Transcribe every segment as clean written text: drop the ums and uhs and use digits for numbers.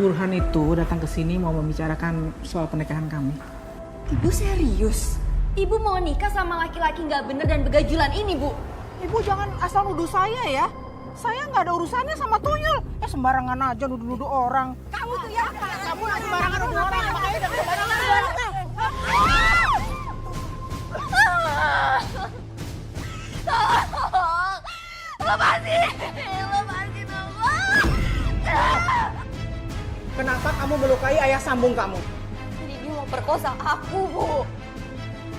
Burhan itu datang ke sini mau membicarakan soal pernikahan kami. Ibu serius? Ibu mau nikah sama laki-laki nggak bener dan begajulan ini, Bu? Ibu jangan asal nuduh saya ya. Saya nggak ada urusannya sama tuyul. Sembarangan aja nuduh-nuduh orang. Kamu tuh ya? Kamu sembarangan nuduh orang. Makanya jangan sembarangan nuduh orang. Lepasin aku. Kenapa kamu melukai ayah sambung kamu? Didi mau perkosa aku, Bu.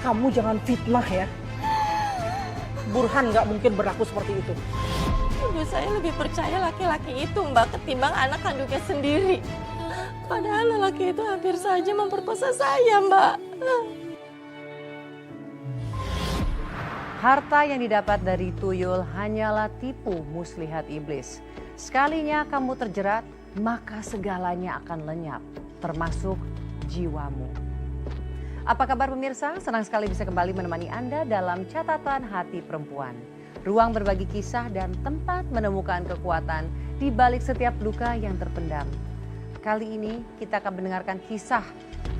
Kamu jangan fitnah ya. Burhan nggak mungkin berlaku seperti itu. Ibu saya lebih percaya laki-laki itu, Mbak, ketimbang anak kandungnya sendiri. Padahal lelaki itu hampir saja memperkosa saya, Mbak. Harta yang didapat dari tuyul hanyalah tipu muslihat iblis. Sekalinya kamu terjerat, maka segalanya akan lenyap, termasuk jiwamu. Apa kabar pemirsa? Senang sekali bisa kembali menemani Anda dalam Catatan Hati Perempuan. Ruang berbagi kisah dan tempat menemukan kekuatan di balik setiap luka yang terpendam. Kali ini kita akan mendengarkan kisah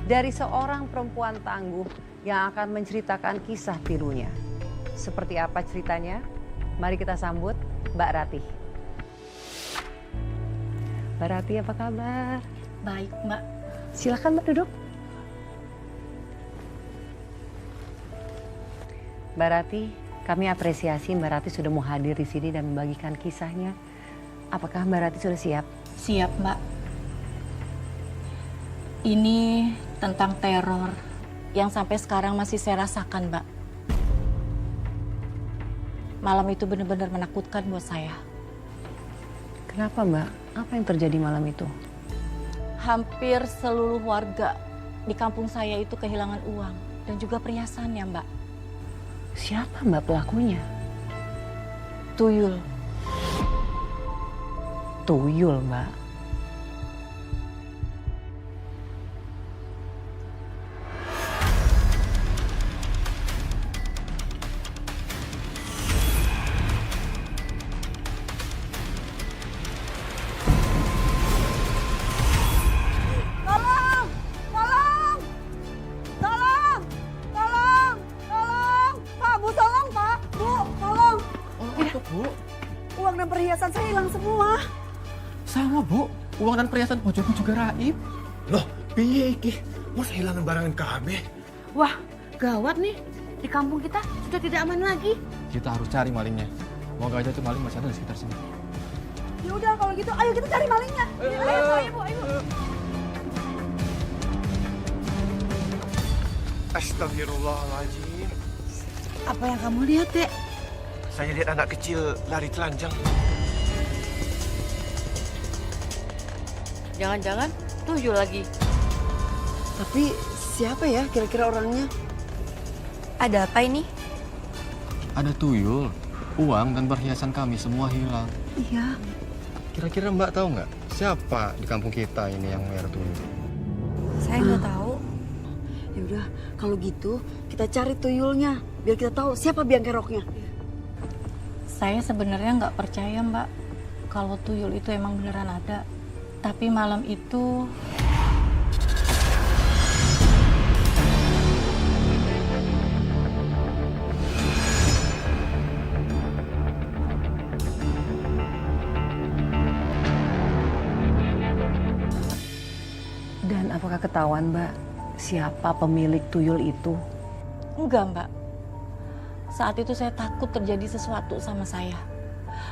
dari seorang perempuan tangguh yang akan menceritakan kisah pilunya. Seperti apa ceritanya? Mari kita sambut Mbak Ratih. Mbak Ratih, apa kabar? Baik, Mbak. Silakan Mbak duduk. Mbak Ratih, kami apresiasi Mbak Ratih sudah mau hadir di sini dan membagikan kisahnya. Apakah Mbak Ratih sudah siap? Siap, Mbak. Ini tentang teror yang sampai sekarang masih saya rasakan, Mbak. Malam itu benar-benar menakutkan buat saya. Kenapa Mbak? Apa yang terjadi malam itu? Hampir seluruh warga di kampung saya itu kehilangan uang dan juga perhiasannya, Mbak. Siapa Mbak pelakunya? Tuyul. Tuyul Mbak. Uang dan perhiasan saya hilang semua. Sama Bu, uang dan perhiasan bojoku juga raib. Loh, piye iki? Mos hilangan barangan kabeh. Wah, gawat nih. Di kampung kita sudah tidak aman lagi. Kita harus cari malingnya. Moga aja tuh maling masih ada di sekitar sini. Ya udah kalau gitu, ayo kita cari malingnya. Ayo, Bu, ayo. Astagfirullahaladzim. Apa yang kamu lihat, Dek? Saya lihat anak kecil lari telanjang. Jangan-jangan tuyul lagi. Tapi siapa ya kira-kira orangnya? Ada apa ini? Ada tuyul, uang dan perhiasan kami semua hilang. Iya. Kira-kira Mbak tahu nggak siapa di kampung kita ini yang merah tuyul? Saya nggak tahu. Ya udah, kalau gitu kita cari tuyulnya biar kita tahu siapa biang keroknya. Saya sebenarnya nggak percaya, Mbak, kalau tuyul itu emang beneran ada. Tapi malam itu Dan apakah ketahuan Mbak siapa pemilik tuyul itu? enggak, Mbak. Saat itu saya takut terjadi sesuatu sama saya.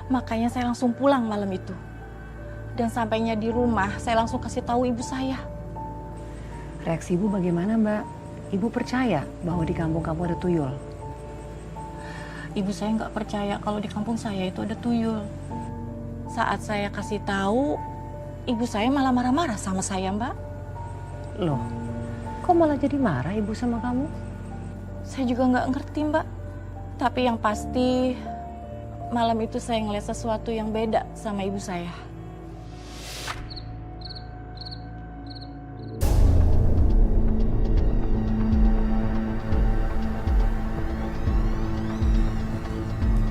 Makanya saya langsung pulang malam itu. Dan sampainya di rumah, saya langsung kasih tahu ibu saya. Reaksi Ibu bagaimana Mbak? Ibu percaya bahwa di kampung kamu ada tuyul? Ibu saya nggak percaya kalau di kampung saya itu ada tuyul. Saat saya kasih tahu, ibu saya malah marah-marah sama saya, Mbak. Loh, kok malah jadi marah Ibu sama kamu? Saya juga nggak ngerti, Mbak. Tapi yang pasti malam itu saya ngeliat sesuatu yang beda sama ibu saya.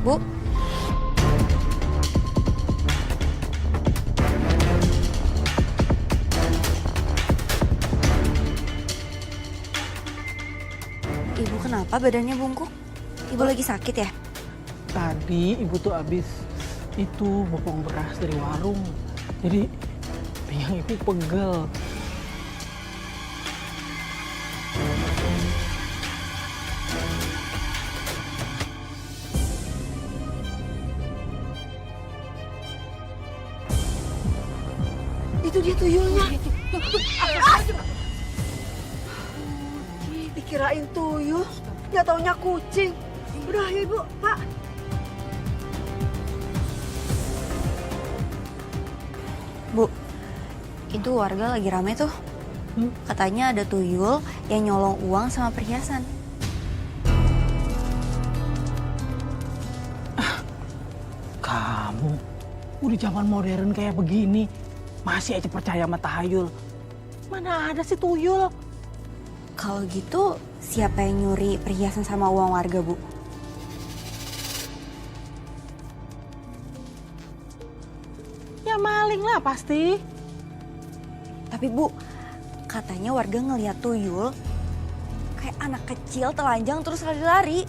Bu, Ibu kenapa badannya bungkuk? Ibu lagi sakit ya? Tadi ibu tuh habis itu bopong beras dari warung. Jadi pinggang ibu pegel. Itu dia tuyulnya. Dikirain tuyul, nggak taunya kucing. Udah ya Ibu, Pak. Bu, itu warga lagi rame tuh. Katanya ada tuyul yang nyolong uang sama perhiasan. Kamu udah zaman modern kayak begini masih aja percaya sama tahayul. Mana ada sih tuyul? Kalau gitu, siapa yang nyuri perhiasan sama uang warga, Bu? Ya maling lah pasti. Tapi Bu, katanya warga ngeliat tuyul kayak anak kecil telanjang terus lari-lari.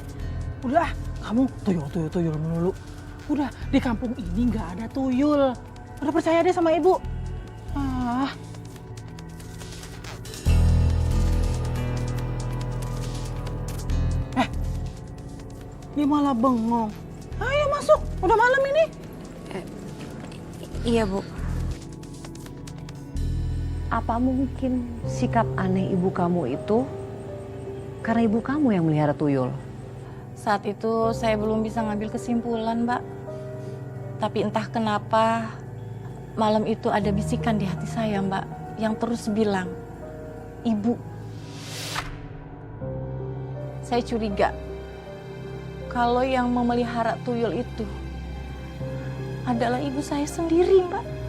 Udah, kamu tuyul melulu. Udah, di kampung ini nggak ada tuyul. Udah percaya deh sama ibu. Ah. Dia malah bengong. Ayo masuk, udah malam ini. Iya, Bu. Apa mungkin sikap aneh ibu kamu itu karena ibu kamu yang melihara tuyul? Saat itu saya belum bisa ngambil kesimpulan, Mbak. Tapi entah kenapa malam itu ada bisikan di hati saya, Mbak, yang terus bilang, "Ibu." Saya curiga kalau yang memelihara tuyul itu adalah ibu saya sendiri, Mbak.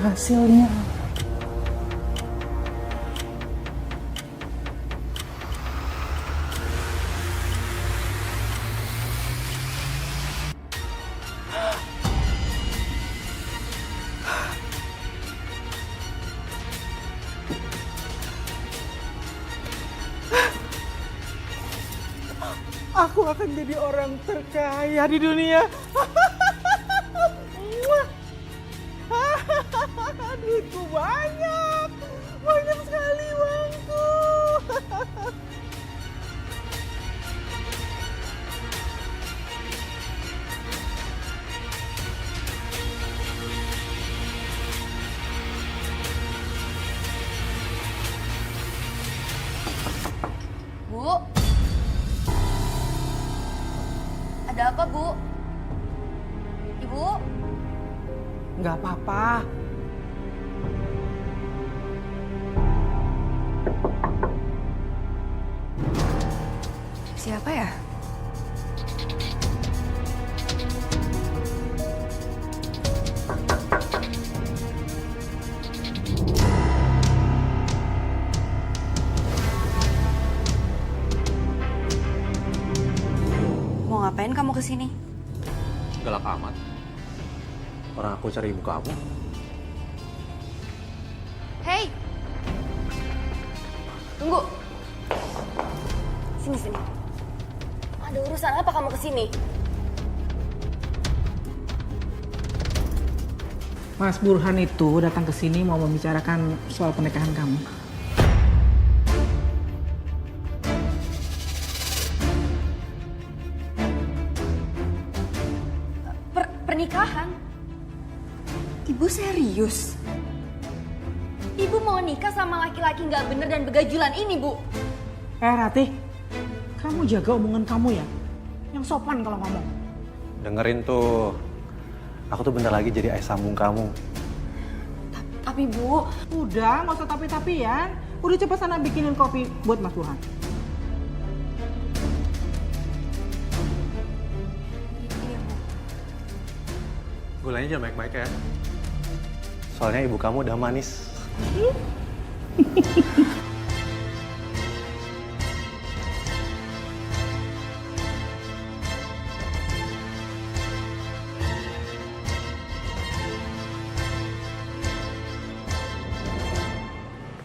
Hasilnya. Aku akan jadi orang terkaya di dunia. Duitku banyak, banyak sekali uangku. Bu? Ada apa, Bu? Ibu? Nggak apa-apa. Siapa ya? Mau ngapain kamu kesini? Galak amat. Orang aku cari ibu kamu. Hei! Tunggu. Sini. Ada urusan apa kamu kesini? Mas Burhan itu datang ke sini mau membicarakan soal pernikahan kamu. Pernikahan? Ibu serius? Ibu mau nikah sama laki-laki nggak bener dan begajulan ini, Bu. Ratih, kamu jaga omongan kamu ya. Yang sopan kalau ngomong. Dengerin tuh, aku tuh bentar lagi jadi ayah sambung kamu. Tapi Bu, Udah, nggak usah tapi-tapian. Udah cepet sana bikinin kopi buat Mas Burhan. Gulanya jangan baik-baik ya. Soalnya ibu kamu udah manis.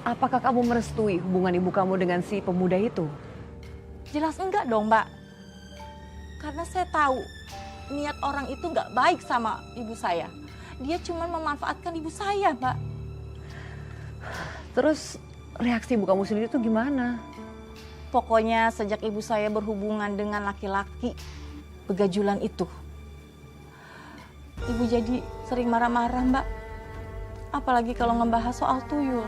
Apakah kamu merestui hubungan ibu kamu dengan si pemuda itu? Jelas enggak dong, Mbak. Karena saya tahu niat orang itu nggak baik sama ibu saya. Dia cuma memanfaatkan ibu saya, Mbak. Terus reaksi ibu kamu sendiri tuh gimana? Pokoknya sejak ibu saya berhubungan dengan laki-laki begajulan itu, ibu jadi sering marah-marah, Mbak. Apalagi kalau ngebahas soal tuyul.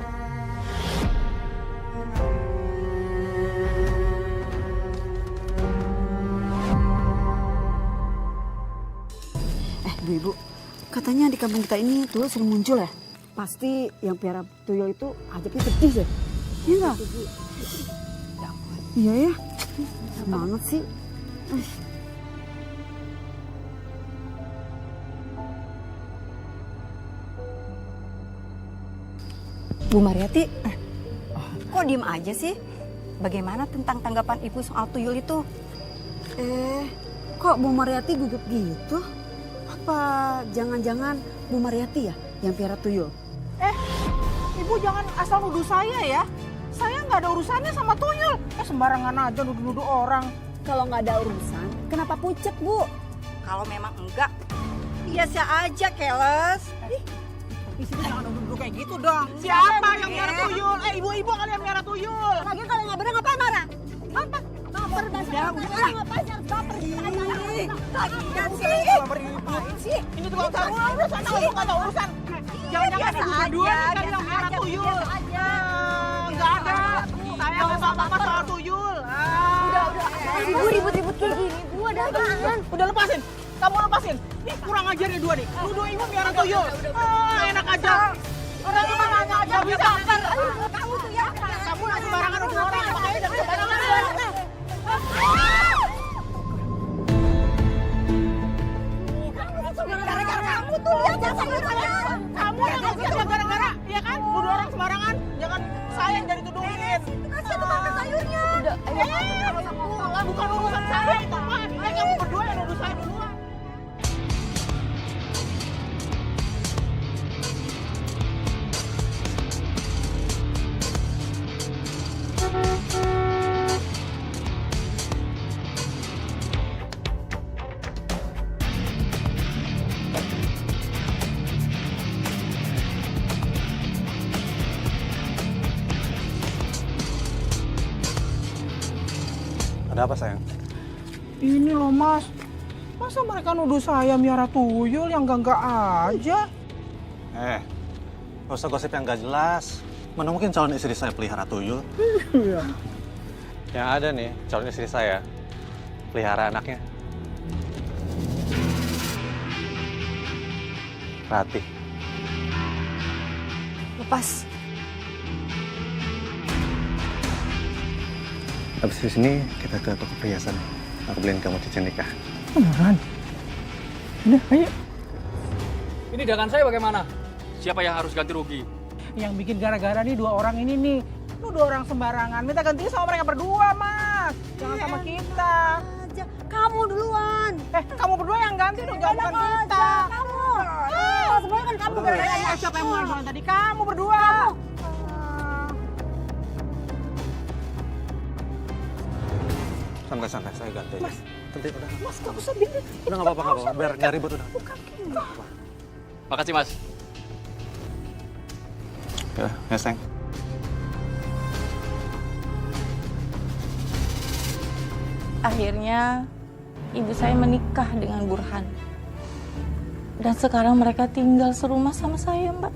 Ibu, katanya di kampung kita ini tuyul sering muncul ya? Pasti yang piara tuyul itu hajatnya gede deh. Iya nggak? Iya ya, banget sih. Bu Mariati, kok diem aja sih? Bagaimana tentang tanggapan Ibu soal tuyul itu? Kok Bu Mariati gugup gitu? Apa jangan-jangan Bu Mariati ya yang piara tuyul? Ibu jangan asal nuduh saya ya. Saya nggak ada urusannya sama tuyul. Sembarangan aja nuduh-nuduh orang. Kalau nggak ada urusan, kenapa pucet Bu? Kalau memang enggak, biasa aja keles. Di sini jangan nuduh kayak gitu dong. Siapa yang miara tuyul? Ibu-ibu kalian miara tuyul. Lagi kalau nggak benar ngapain marah? Apa? Baper bahasa ngapain harus baper? Lagian sih. Ini tuh nggak tahu urusan, nggak tahu urusan. Jangan-jangan ibu berdua nih kalian yang miara tuyul. Nggak ada. Saya nggak apa-apa soal tuyul. Udah. Ibu ribut-ribut kayak gini, Bu, ada apaan? Udah lepasin. Kamu lepasin. Nih kurang ajar nih dua nih. Nuduh ibu miara tuyul. Enak aja. Udah cuma nanya aja bisa. Kamu tuh ya. Kamu yang sembarangan nuduh orang. Makanya jangan sembarangan. Gara-gara kamu tuh lihat jasa Kamu yang nggak bisa gara-gara, ya kan? Nuduh orang sembarangan. Jangan saya yang jadi tuduhin. kasih tuh makan sayurnya. Udah, Bukan urusan saya itu, Pak. Kamu berdua yang nuduh saya duluan. Ada apa sayang? Ini loh Mas, masa mereka nuduh saya miara tuyul yang enggak aja? Gak usah gosip yang gak jelas. Mana mungkin calon istri saya pelihara tuyul? Iya. Yang ada nih, calon istri saya pelihara anaknya. Ratih. Lepas. Habis di sini kita ke toko perhiasan. Aku beliin kamu cincin nikah. Beneran? Udah, ayo. Ini dagangan saya bagaimana? Siapa yang harus ganti rugi? Yang bikin gara-gara nih dua orang ini nih. Nuduh orang sembarangan. Minta ganti sama mereka berdua, Mas. Jangan sama kita. Kamu duluan. Kamu berdua yang ganti dong, jangan bukan kita. Kamu. Sebenarnya kan kamu. Siapa yang mau tadi? Kamu berdua. Santai-santai, saya ganti aja. Nanti udah. Mas, gak usah bikin. Udah nggak apa-apa, biar nggak ribut udah. Makasih, Mas. Ya, sayang. Akhirnya ibu saya menikah dengan Burhan. Dan sekarang mereka tinggal serumah sama saya, Mbak.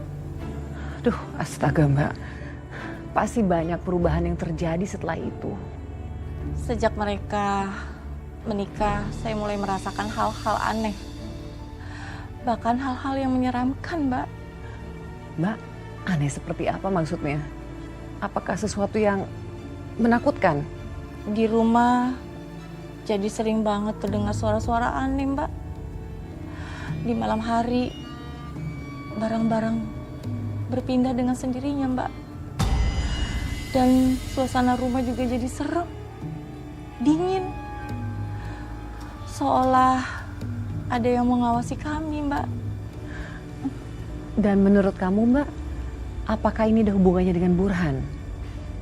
Duh, astaga Mbak. Pasti banyak perubahan yang terjadi setelah itu. Sejak mereka menikah, saya mulai merasakan hal-hal aneh. Bahkan hal-hal yang menyeramkan, Mbak. Mbak, aneh seperti apa maksudnya? Apakah sesuatu yang menakutkan? Di rumah jadi sering banget terdengar suara-suara aneh, Mbak. Di malam hari, barang-barang berpindah dengan sendirinya, Mbak. Dan suasana rumah juga jadi serem, dingin. Seolah ada yang mengawasi kami, Mbak. Dan menurut kamu Mbak, apakah ini ada hubungannya dengan Burhan?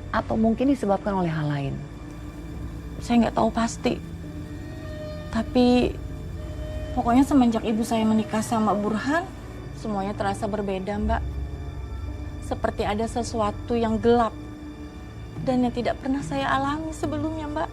Atau mungkin disebabkan oleh hal lain? Saya nggak tahu pasti. Tapi pokoknya semenjak ibu saya menikah sama Burhan, semuanya terasa berbeda, Mbak. Seperti ada sesuatu yang gelap dan yang tidak pernah saya alami sebelumnya, Mbak.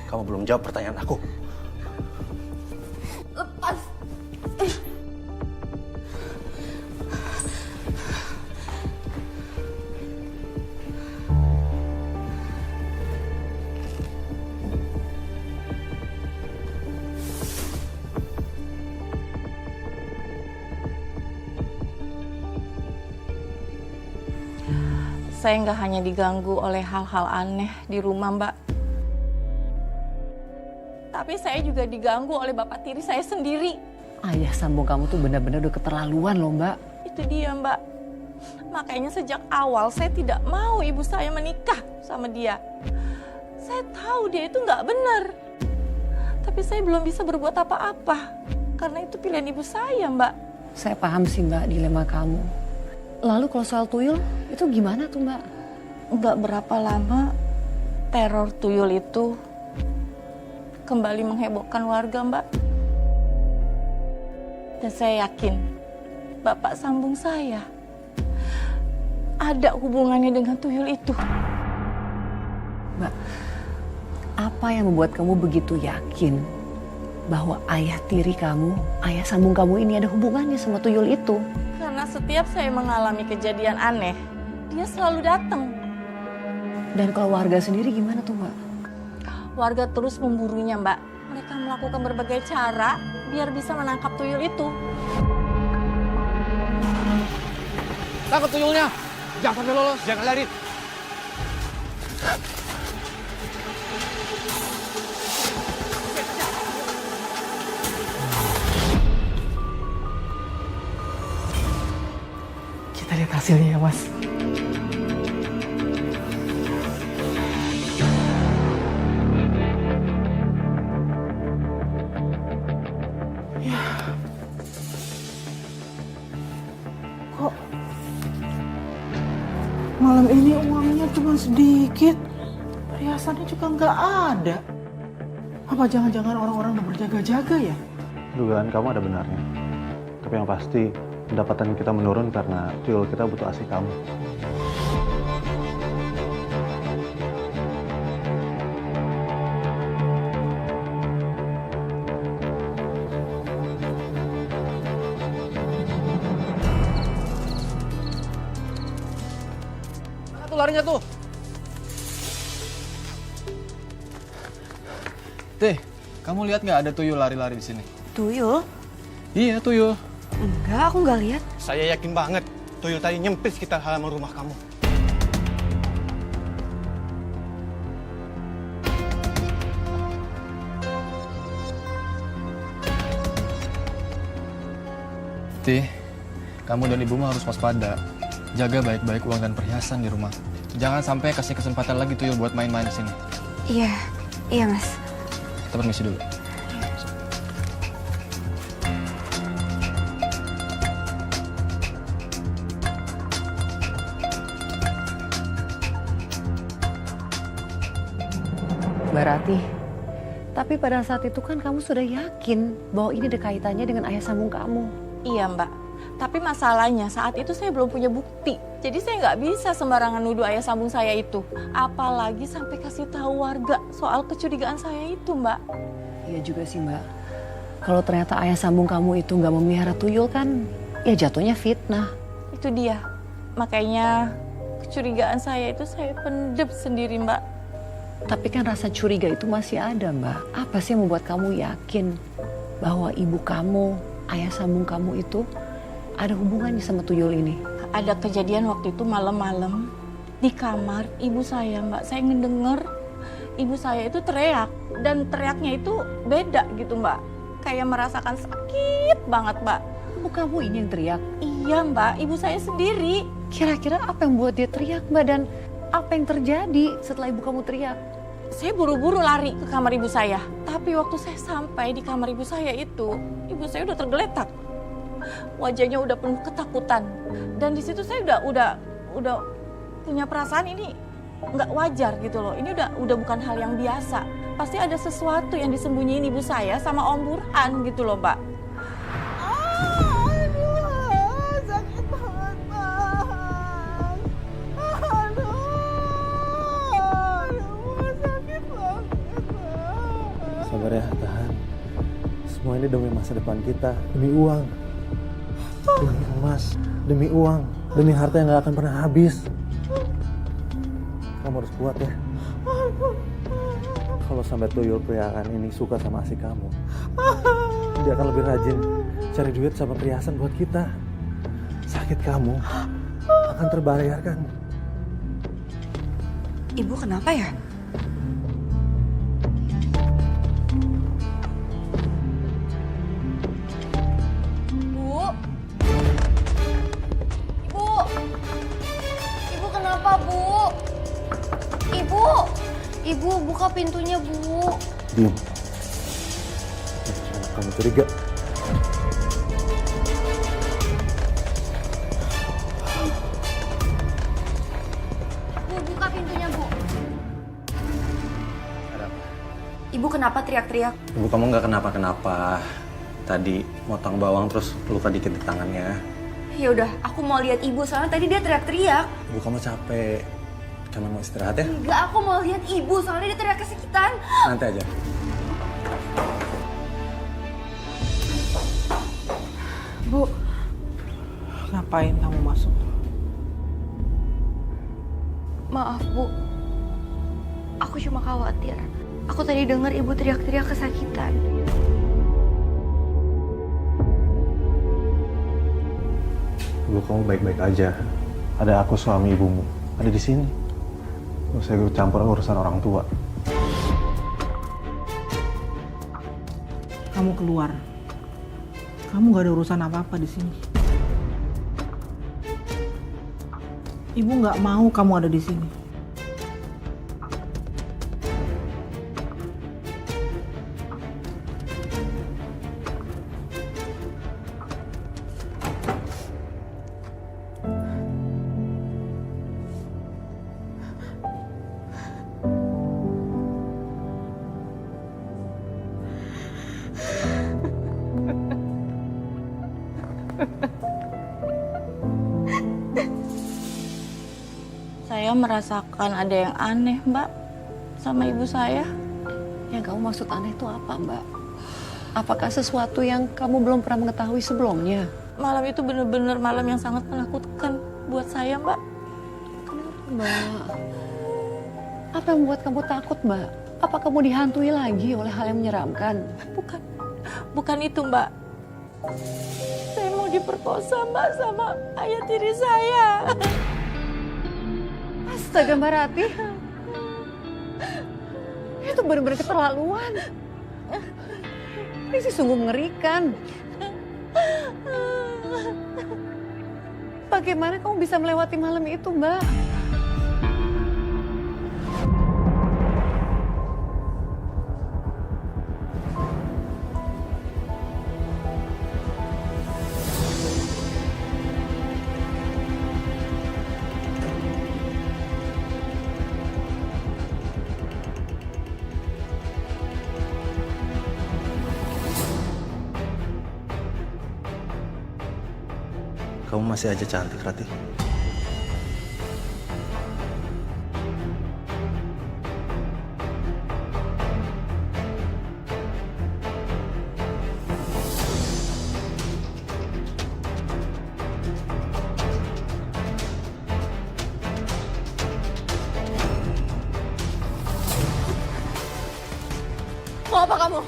Kamu belum jawab pertanyaan aku. Lepas. Saya nggak hanya diganggu oleh hal-hal aneh di rumah, Mbak. Tapi saya juga diganggu oleh bapak tiri saya sendiri. Ayah sambung kamu tuh benar-benar udah keterlaluan loh Mbak. Itu dia, Mbak. Makanya sejak awal saya tidak mau ibu saya menikah sama dia. Saya tahu dia itu nggak benar. Tapi saya belum bisa berbuat apa-apa. Karena itu pilihan ibu saya, Mbak. Saya paham sih Mbak dilema kamu. Lalu kalau soal tuyul, itu gimana tuh Mbak? Nggak berapa lama teror tuyul itu kembali menghebohkan warga, Mbak. Dan saya yakin bapak sambung saya ada hubungannya dengan tuyul itu. Mbak, apa yang membuat kamu begitu yakin bahwa ayah tiri kamu, ayah sambung kamu ini ada hubungannya sama tuyul itu? Karena setiap saya mengalami kejadian aneh, dia selalu datang. Dan kalau warga sendiri gimana tuh Mbak? Warga terus memburunya, Mbak. Mereka melakukan berbagai cara biar bisa menangkap tuyul itu. Tangkap tuyulnya! Jangan sampai lolos! Jangan lari. Kita lihat hasilnya ya, Mas. Ya. Kok malam ini uangnya cuma sedikit, perhiasannya juga nggak ada. Apa jangan-jangan orang-orang udah berjaga-jaga ya? Dugaan kamu ada benarnya. Tapi yang pasti, pendapatan kita menurun karena tuyul kita butuh ASI kamu. Mana tuh larinya tuh? Teh, kamu lihat nggak ada tuyul lari-lari di sini? Tuyul? Iya, tuyul. Enggak, aku nggak lihat. Saya yakin banget tuyul tadi nyempil sekitar halaman rumah kamu. Teh, kamu dan ibumu harus waspada. Jaga baik-baik uang dan perhiasan di rumah. Jangan sampai kasih kesempatan lagi tuyul buat main-main di sini. Iya, iya Mas. Kita permisi dulu. Mbak Ratih, tapi pada saat itu kan kamu sudah yakin bahwa ini ada kaitannya dengan ayah sambung kamu. Iya, Mbak. Tapi masalahnya saat itu saya belum punya bukti. Jadi saya nggak bisa sembarangan nuduh ayah sambung saya itu. Apalagi sampai kasih tahu warga soal kecurigaan saya itu, Mbak. Iya juga sih Mbak. Kalau ternyata ayah sambung kamu itu nggak memelihara tuyul kan, ya jatuhnya fitnah. Itu dia. Makanya kecurigaan saya itu saya pendem sendiri, Mbak. Tapi kan rasa curiga itu masih ada Mbak. Apa sih yang membuat kamu yakin bahwa ibu kamu, ayah sambung kamu itu ada hubungannya sama tuyul ini? Ada kejadian waktu itu malam-malam di kamar ibu saya, Mbak. Saya ngedenger ibu saya itu teriak. Dan teriaknya itu beda gitu, Mbak. Kayak merasakan sakit banget, Mbak. Ibu kamu ini yang teriak? Iya, Mbak. Ibu saya sendiri. Kira-kira apa yang buat dia teriak Mbak? Dan apa yang terjadi setelah ibu kamu teriak? Saya buru-buru lari ke kamar ibu saya. Tapi waktu saya sampai di kamar ibu saya itu, ibu saya udah tergeletak. Wajahnya udah penuh ketakutan. Dan di situ saya udah punya perasaan ini nggak wajar gitu loh. Ini udah bukan hal yang biasa. Pasti ada sesuatu yang disembunyiin ibu saya sama Om Burhan gitu loh, Mbak. Aduh, sakit banget, Bang. Aduh, sakit banget, Bang. Sabar ya, tahan. Semua ini demi masa depan kita, demi uang, demi emas, demi uang, demi harta yang gak akan pernah habis. Kamu harus kuat ya. Kalau sampai tuyul peliharaan ini suka sama ASI kamu, dia akan lebih rajin cari duit sama perhiasan buat kita. Sakit kamu akan terbayarkan. Ibu kenapa ya? Bu? Ibu? Ibu kenapa, Bu? Ibu? Ibu, buka pintunya, Bu. Diam. Kamu curiga. Bu, buka pintunya, Bu. Ibu kenapa teriak-teriak? Ibu kamu nggak kenapa-kenapa. Tadi motong bawang terus luka dikit di tangannya. Ya udah, aku mau lihat ibu soalnya tadi dia teriak-teriak. Ibu kamu capek. Kamu mau istirahat ya? Enggak, aku mau lihat ibu soalnya dia teriak kesakitan. Nanti aja. Bu, ngapain kamu masuk? Maaf, Bu. Aku cuma khawatir. Aku tadi dengar ibu teriak-teriak kesakitan. Ibu kamu baik-baik aja. Ada aku suami ibumu. Ada di sini. Gak usah ikut campur urusan orang tua. Kamu keluar. Kamu gak ada urusan apa-apa di sini. Ibu gak mau kamu ada di sini. Saya merasakan ada yang aneh, Mbak, sama ibu saya. Yang kamu maksud aneh itu apa, Mbak? Apakah sesuatu yang kamu belum pernah mengetahui sebelumnya? Malam itu benar-benar malam yang sangat menakutkan buat saya, Mbak. Kenapa, Mbak? Apa yang membuat kamu takut, Mbak? Apa kamu dihantui lagi oleh hal yang menyeramkan? Bukan itu, Mbak. Saya mau diperkosa, Mbak, sama ayah tiri saya. Astaga, Mbak Rati. Itu benar-benar keterlaluan. Ini sih sungguh mengerikan. Bagaimana kamu bisa melewati malam itu, Mbak? Kamu masih aja cantik, Rati. Mau apa kamu?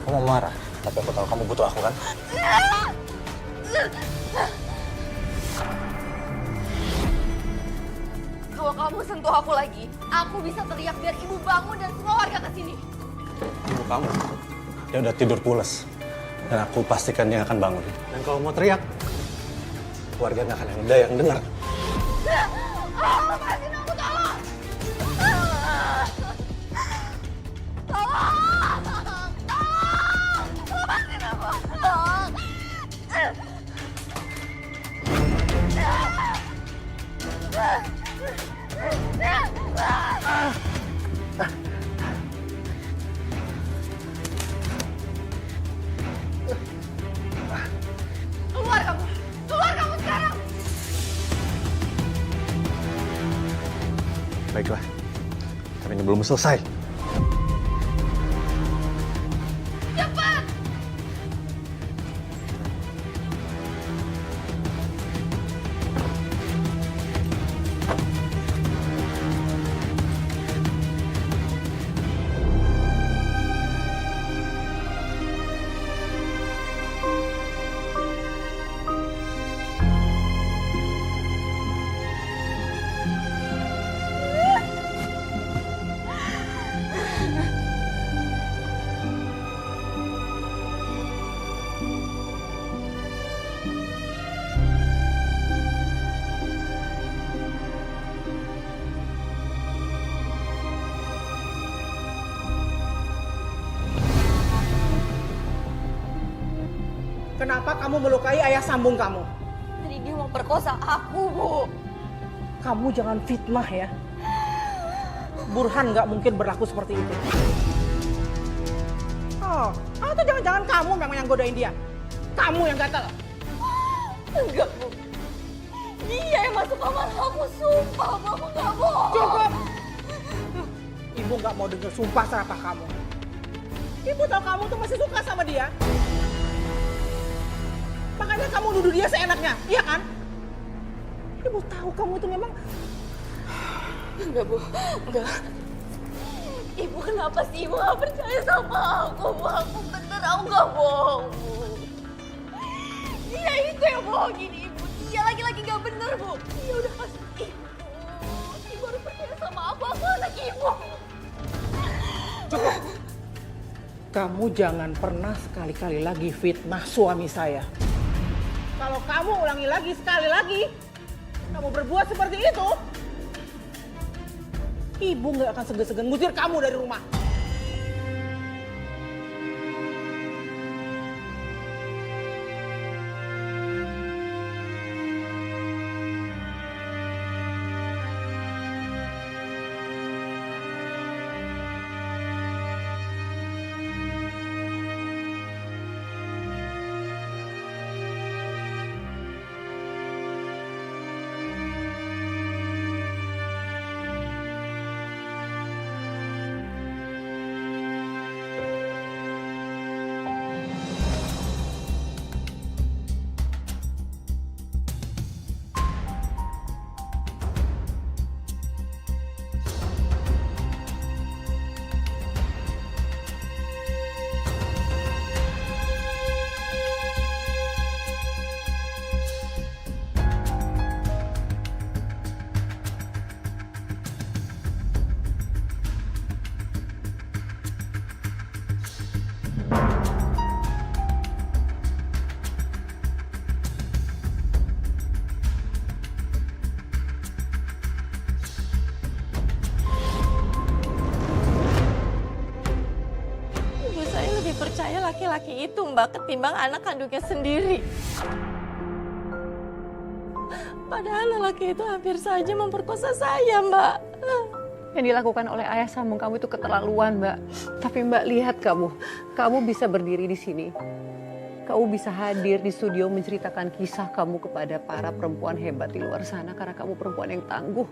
Kamu marah, tapi aku tahu kamu butuh aku kan? Kalau kamu sentuh aku lagi, aku bisa teriak biar ibu bangun dan semua warga kesini. Ibu kamu, dia udah tidur pulas. Dan aku pastikan dia akan bangun. Dan kalau mau teriak, warga nggak akan ada yang dengar. Lepasin aku, tolong! Tolong! Tolong! Lepasin aku! Tolong! Keluar kamu! Keluar kamu sekarang! Baiklah, tapi ini belum selesai. Cepat! Kenapa kamu melukai ayah sambung kamu? Tadi dia mau perkosa aku, Bu. Kamu jangan fitnah ya. Burhan nggak mungkin berlaku seperti itu. Oh, atau jangan-jangan kamu memang yang godain dia? Kamu yang gatal? Enggak, Bu. Dia yang masuk kamar aku, sumpah, Bu. Aku nggak bohong. Cukup! Ibu nggak mau dengar sumpah serapah kamu. Ibu tahu kamu tuh masih suka sama dia. Makanya kamu nuduh dia seenaknya, iya kan? Ibu tahu kamu itu memang Enggak, Bu. Enggak. Ibu kenapa sih Ibu gak percaya sama aku, Bu? Aku bener, aku gak bohong, Bu. Dia itu yang bohongin Ibu. Dia laki-laki gak bener, Bu. Dia udah kasih Ibu. Ibu harus percaya sama aku anak Ibu. Cukup. Kamu jangan pernah sekali-kali lagi fitnah suami saya. Kalau kamu ulangi lagi sekali lagi, kamu berbuat seperti itu, Ibu nggak akan segan-segan ngusir kamu dari rumah. Percaya laki-laki itu, Mbak, ketimbang anak kandungnya sendiri. Padahal lelaki itu hampir saja memperkosa saya, Mbak. Yang dilakukan oleh ayah sambung kamu itu keterlaluan, Mbak. Tapi Mbak, lihat kamu bisa berdiri di sini. Kamu bisa hadir di studio menceritakan kisah kamu kepada para perempuan hebat di luar sana karena kamu perempuan yang tangguh.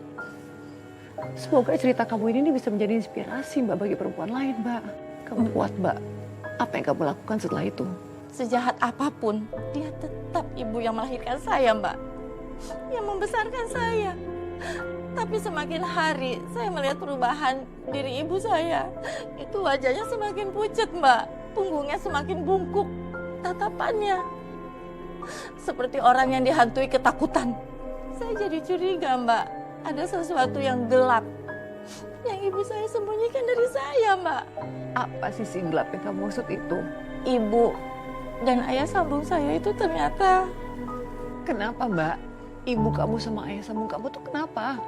Semoga cerita kamu ini bisa menjadi inspirasi, Mbak, bagi perempuan lain, Mbak. Kamu kuat, Mbak. Apa yang kamu lakukan setelah itu? Sejahat apapun, dia tetap ibu yang melahirkan saya, Mbak. Yang membesarkan saya. Tapi semakin hari saya melihat perubahan diri ibu saya. Itu wajahnya semakin pucat, Mbak. Punggungnya semakin bungkuk. Tatapannya seperti orang yang dihantui ketakutan. Saya jadi curiga, Mbak. Ada sesuatu yang gelap yang ibu saya sembunyikan dari saya, Mbak. Apa sisi gelap yang kamu maksud itu? Ibu dan ayah sambung saya itu ternyata... Kenapa, Mbak? Ibu kamu sama ayah sambung kamu tuh kenapa?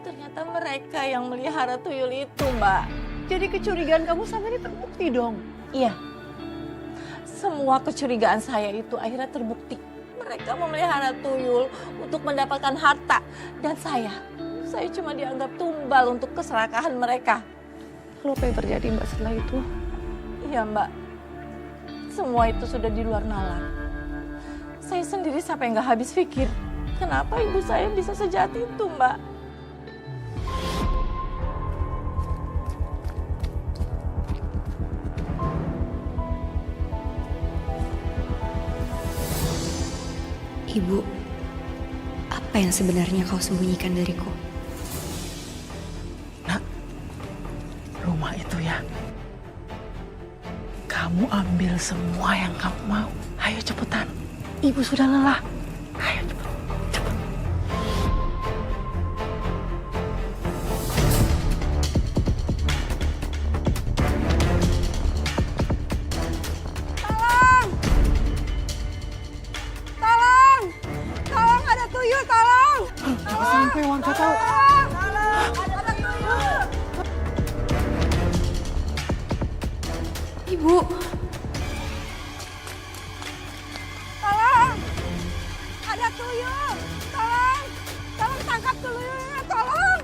Ternyata mereka yang melihara tuyul itu, Mbak. Jadi kecurigaan kamu sama ini terbukti dong? Iya. Semua kecurigaan saya itu akhirnya terbukti. Mereka memelihara tuyul untuk mendapatkan harta. Dan saya cuma dianggap tumbal untuk keserakahan mereka. Lalu apa yang terjadi, Mbak, setelah itu? Iya, Mbak. Semua itu sudah di luar nalar. Saya sendiri sampai nggak habis pikir. Kenapa ibu saya bisa sejahat itu, Mbak? Ibu, apa yang sebenarnya kau sembunyikan dariku? Nak, rumah itu ya, kamu ambil semua yang kamu mau. Ayo cepetan, ibu sudah lelah. Ayo cepet. Sampai warga tahu. Ibu. Tolong. Ada tuyul. Tolong. Tolong tangkap tuyulnya, tolong.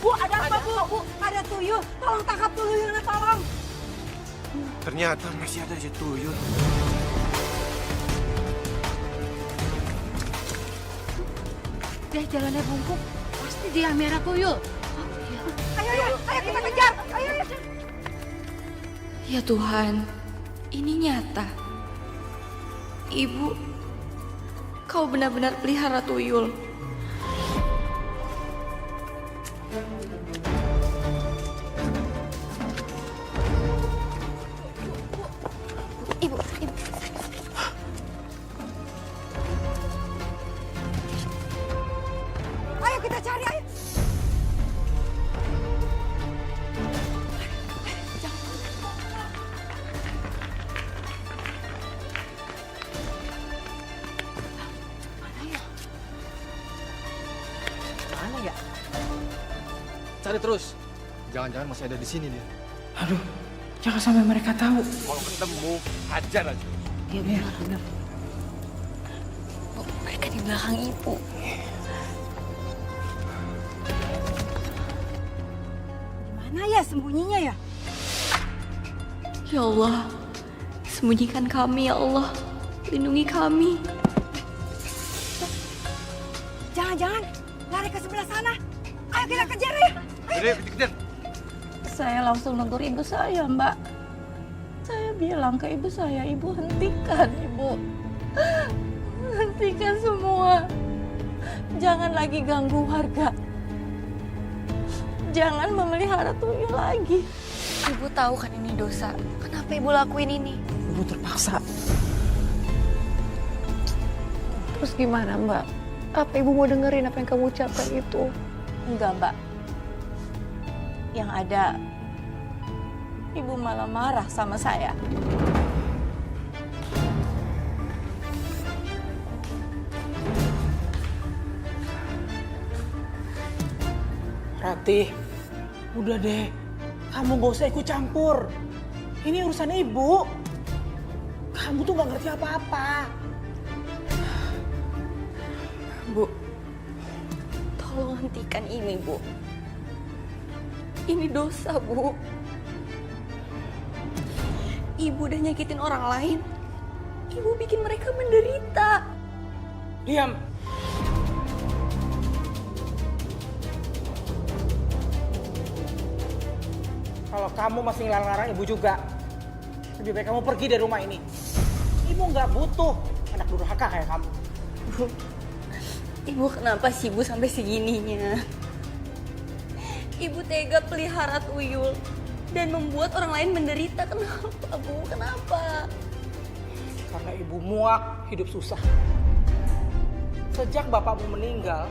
Bu, ada apa, Bu? Bu, ada tuyul. Tolong tangkap tuyulnya, tolong. Ternyata masih ada aja tuyul. Dia jalannya bungkuk. Pasti dia merah tuyul. Ayo kita kejar. Ayo. Ya Tuhan, ini nyata. Ibu, kau benar-benar pelihara tuyul. Cari terus. Jangan-jangan masih ada di sini dia. Aduh, jangan sampai mereka tahu. Kalau ketemu, hajar aja. Iya benar. Bu, mereka di belakang ibu. Gimana ya sembunyinya ya? Ya Allah, sembunyikan kami ya Allah. Lindungi kami. Jangan-jangan lari ke sebelah sana. Ayo kita kejar ya. Jadi, kejar. Saya langsung negur ibu saya, Mbak. Saya bilang ke ibu saya, ibu hentikan, ibu. Hentikan semua. Jangan lagi ganggu warga. Jangan memelihara tuyul lagi. Ibu tahu kan ini dosa. Kenapa ibu lakuin ini? Ibu terpaksa. Terus gimana Mbak? Apa ibu mau dengerin apa yang kamu ucapkan itu? Enggak, Mbak. Yang ada, ibu malah marah sama saya. Ratih, udah deh. Kamu gak usah ikut campur. Ini urusan ibu. Kamu tuh gak ngerti apa-apa. Bu, tolong hentikan ini, Bu. Ini dosa, Bu. Ibu udah nyakitin orang lain. Ibu bikin mereka menderita. Diam. Kalau kamu masih ngelarang-larang ibu juga, lebih baik kamu pergi dari rumah ini. Ibu nggak butuh anak durhaka kayak kamu. Bu, ibu kenapa sih Bu sampai segininya? Ibu tega pelihara tuyul dan membuat orang lain menderita. Kenapa, Bu? Kenapa? Karena ibu muak hidup susah. Sejak bapakmu meninggal,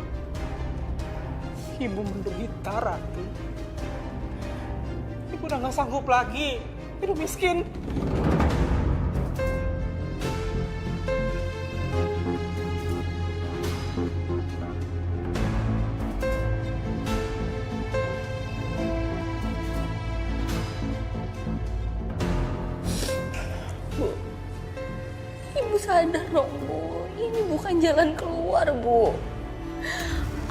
ibu menderita, Ratu. Ibu udah gak sanggup lagi hidup miskin. Bu, ibu sadar dong, Bu. Ini bukan jalan keluar, Bu.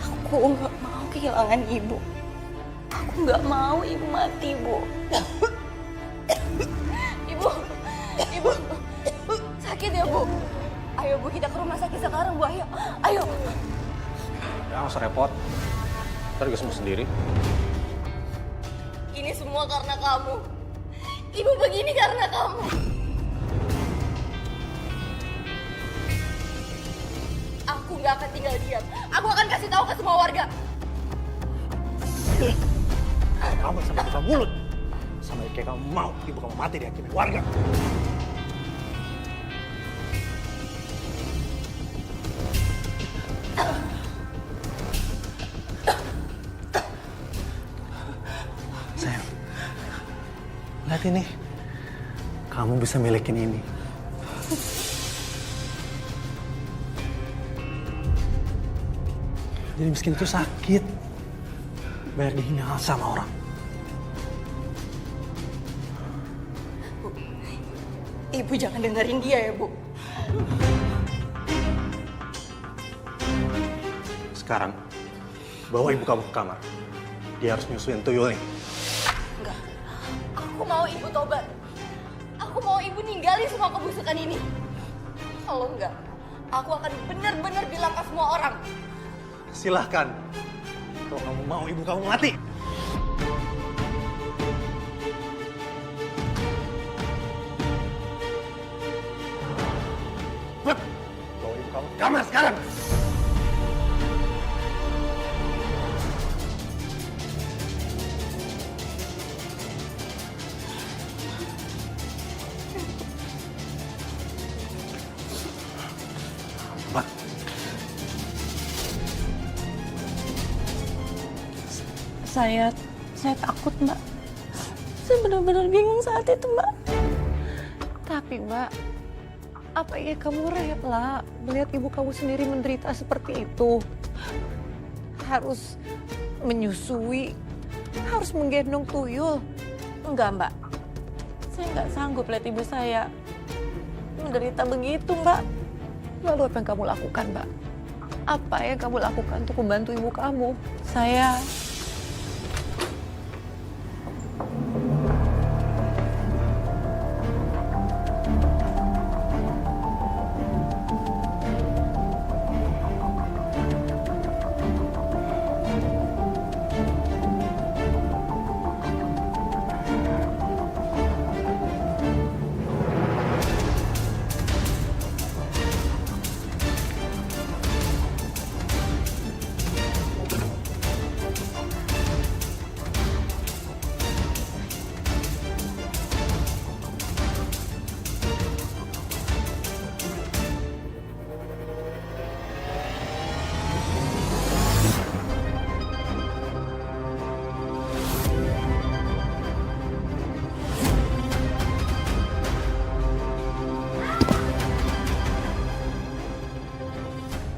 Aku nggak mau kehilangan ibu. Aku nggak mau ibu mati, Bu. Ibu, sakit ya, Bu? Ayo, Bu, kita ke rumah sakit sekarang, Bu. Ayo. Ya, nggak usah repot. Ntar juga sembuh sendiri. Ini semua karena kamu. Ibu begini karena kamu. Aku nggak akan tinggal diam. Aku akan kasih tahu ke semua warga. Kamu sampai buka mulut. Sama kayak kamu mau ibu kamu mati dihakimi warga. Sayang, lihat ini. Kamu bisa milikin ini. Jadi miskin itu sakit. Banyak dihina sama orang. Ibu jangan dengerin dia ya, Bu. Sekarang, bawa ibu kamu ke kamar. Dia harus nyusuin tuyul nih. Enggak. Aku mau ibu tobat. Aku mau ibu ninggalin semua kebusukan ini. Kalau enggak, aku akan benar-benar bilang ke semua orang. Silahkan. Kalau kamu mau ibu kamu mati. Bawa ibu kamu ke kamar sekarang. Mbak, Saya takut, Mbak. Saya benar-benar bingung saat itu, Mbak. Tapi Mbak, apa iya kamu rela melihat ibu kamu sendiri menderita seperti itu? Harus menyusui, harus menggendong tuyul. Enggak, Mbak. Saya nggak sanggup lihat ibu saya menderita begitu, Mbak. Lalu apa yang kamu lakukan, Mbak? Apa yang kamu lakukan untuk membantu ibu kamu? Saya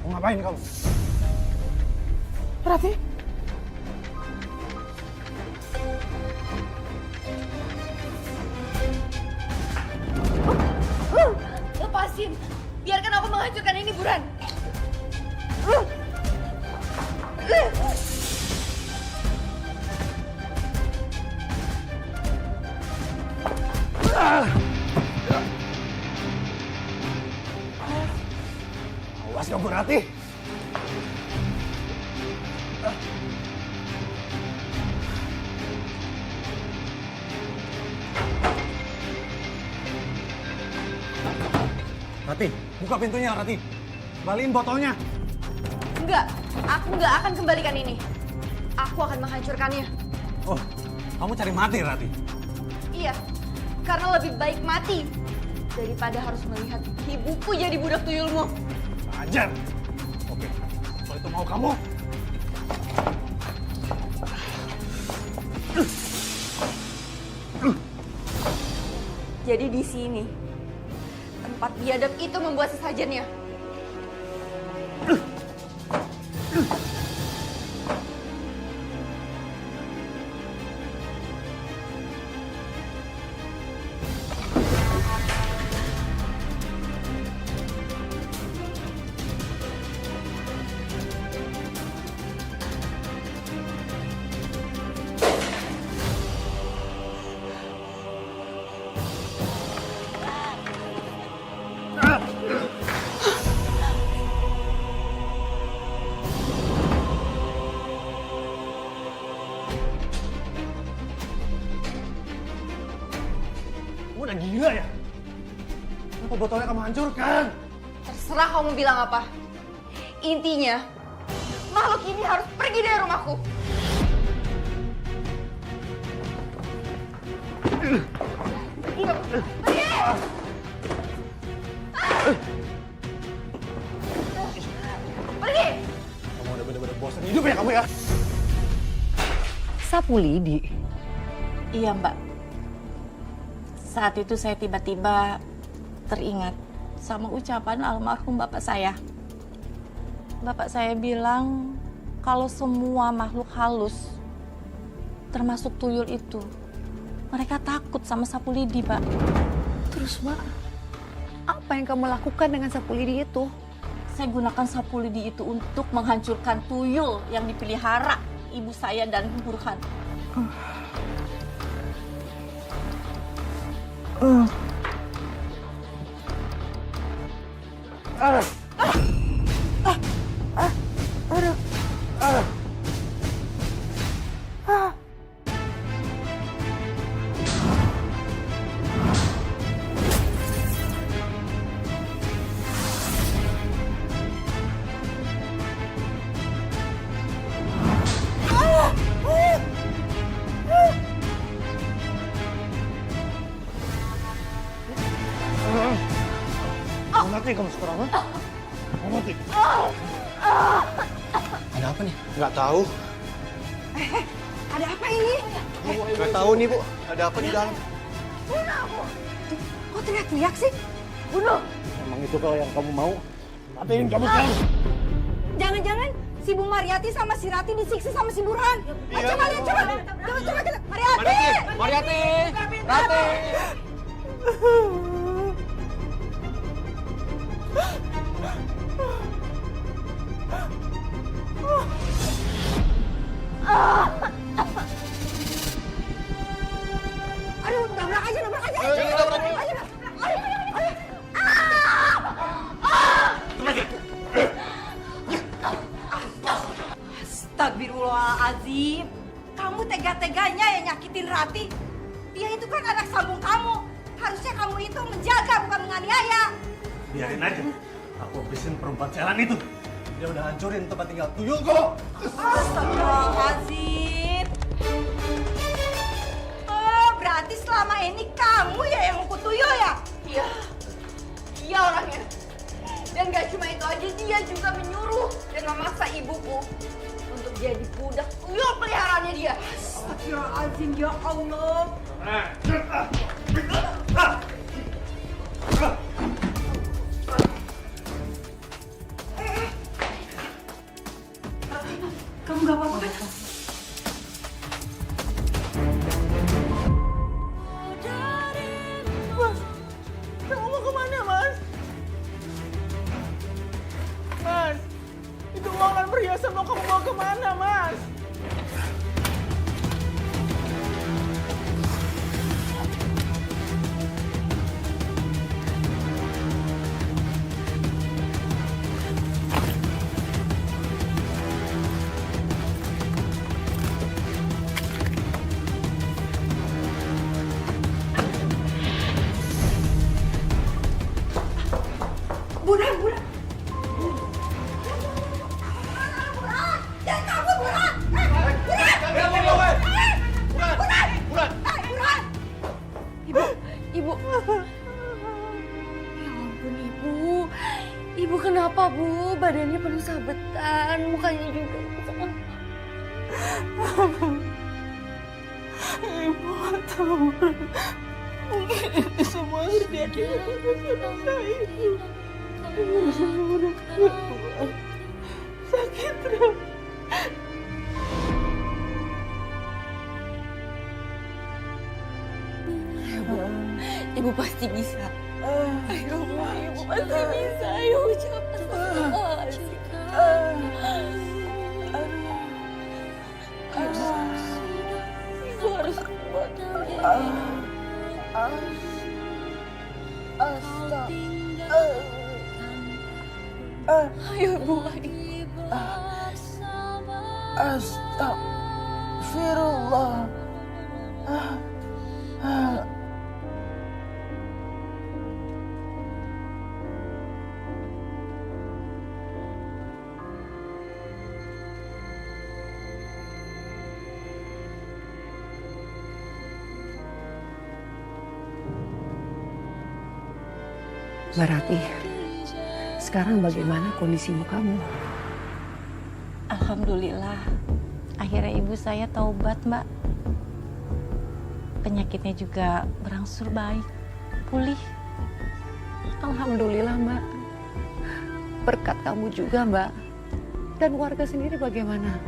Mau ngapain kamu? Rati? Lepasin. Biarkan aku menghancurkan ini, Buran. Awas kamu, Rati. Rati, buka pintunya, Rati. Kembaliin botolnya. Enggak, aku nggak akan kembalikan ini. Aku akan menghancurkannya. Oh, kamu cari mati, Rati. Iya, karena lebih baik mati daripada harus melihat ibuku jadi budak tuyulmu. Ajar. Oke, kalau itu mau kamu. Jadi di sini tempat biadab itu membuat sesajennya. Kamu udah gila ya? Kenapa botolnya kamu hancurkan? Terserah kamu bilang apa. Intinya, makhluk ini harus pergi dari rumahku. Pergi kamu. Pergi! Pergi! Kamu udah bener-bener bosan hidup ya kamu ya? Sapu lidi. Iya, Mbak. Saat itu saya tiba-tiba teringat sama ucapan almarhum bapak saya. Bapak saya bilang kalau semua makhluk halus, termasuk tuyul itu, mereka takut sama sapu lidi, Pak. Terus, Mbak, apa yang kamu lakukan dengan sapu lidi itu? Saya gunakan sapu lidi itu untuk menghancurkan tuyul yang dipelihara ibu saya dan Burhan. Mau mati kamu sekarang, ha? Mau mati? Ada apa nih? Nggak tahu. Ada apa ini? Nggak tahu nih, Bu. Ada apa di dalam? Kok teriak-teriak sih? Bunuh! Emang itu kalau yang kamu mau? Matiin kamu sekarang. Jangan-jangan Si Bu Mariati sama si Rati disiksa sama si Burhan. Coba lihat, coba kita. Mariati! Mariati! Rati! Aduh, nabrak aja. Astagfirullahaladzim. Kamu tega-teganya ya nyakitin Rati. Dia itu kan anak sambung kamu. Harusnya kamu itu menjaga bukan menganiaya. Biarin aja. Aku habisin perempuan jalan itu. Dia udah hancurin tempat tinggal tuyulku. Astagfirullahaladzim. Oh, berarti selama ini kamu ya yang ngukut tuyul ya? Iya orangnya. Dan gak cuma itu aja, dia juga menyuruh dan memaksa ibuku untuk jadi budak tuyul peliharaannya dia. Astagfirullahaladzim, ya Allah. Kamu gak apa-apa kan? Mas, kamu mau kemana, Mas? Mas, itu uang dan perhiasan mau kamu bawa kemana, Mas? Burhan. Jangan kabur, Burhan. Burhan. Ibu. Ya ampun Ibu. Ibu kenapa Bu? Badannya penuh sabetan, mukanya juga. Ibu nggak tahu. Mungkin ini semua terjadi karena saya. Sakit, Ram. Ibu pasti bisa. Ayo, Ibu pasti bisa. Ayo, cepat. Ibu harus kuat. Ayo, Bu. Astagfirullah. Mbak Rati, sekarang bagaimana kondisimu kamu? Alhamdulillah, akhirnya ibu saya taubat, Mbak. Penyakitnya juga berangsur baik, pulih. Alhamdulillah, Mbak. Berkat kamu juga, Mbak. Dan warga sendiri bagaimana?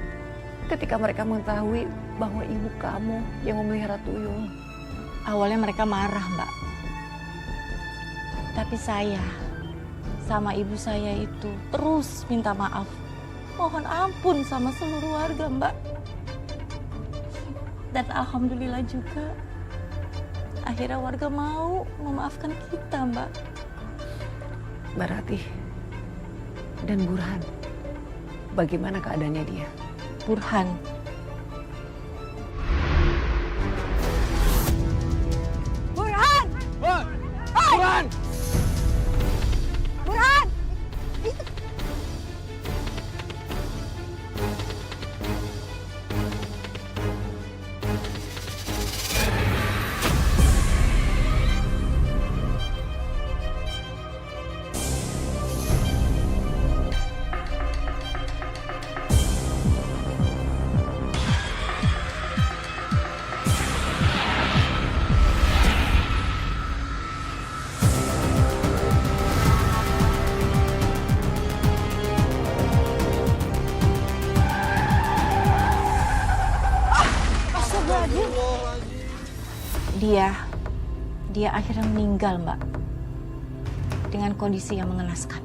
Ketika mereka mengetahui bahwa ibu kamu yang memelihara tuyul. Awalnya mereka marah, Mbak. Tapi saya sama ibu saya itu terus minta maaf. Mohon ampun sama seluruh warga, Mbak. Dan alhamdulillah juga akhirnya warga mau memaafkan kita, Mbak. Mbak Rati dan Burhan, bagaimana keadaannya dia? Burhan. Burhan! Burhan! Burhan! Dia akhirnya meninggal, Mbak. Dengan kondisi yang mengenaskan.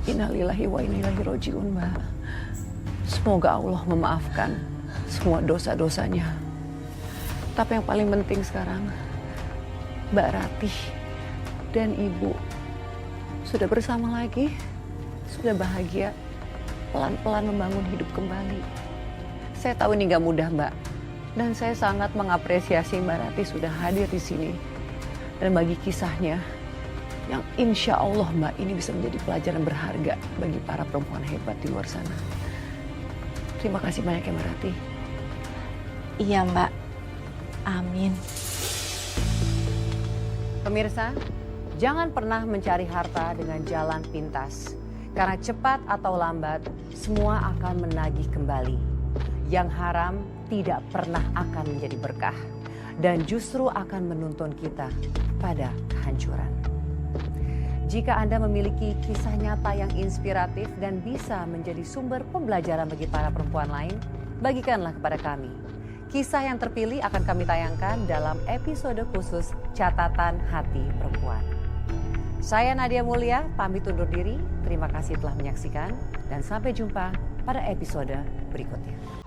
Innalillahi wa inna ilaihi raji'un, Mbak. Semoga Allah memaafkan semua dosa-dosanya. Tapi yang paling penting sekarang, Mbak Ratih dan Ibu sudah bersama lagi, sudah bahagia, pelan-pelan membangun hidup kembali. Saya tahu ini gak mudah, Mbak. Dan saya sangat mengapresiasi Mbak Ratih sudah hadir di sini. Dan bagi kisahnya, yang insya Allah Mbak ini bisa menjadi pelajaran berharga bagi para perempuan hebat di luar sana. Terima kasih banyak ya Mbak Ratih. Iya, Mbak. Amin. Pemirsa, jangan pernah mencari harta dengan jalan pintas. Karena cepat atau lambat, semua akan menagih kembali. Yang haram tidak pernah akan menjadi berkah. Dan justru akan menuntun kita pada kehancuran. Jika Anda memiliki kisah nyata yang inspiratif dan bisa menjadi sumber pembelajaran bagi para perempuan lain, bagikanlah kepada kami. Kisah yang terpilih akan kami tayangkan dalam episode khusus Catatan Hati Perempuan. Saya Nadia Mulia, pamit undur diri. Terima kasih telah menyaksikan dan sampai jumpa pada episode berikutnya.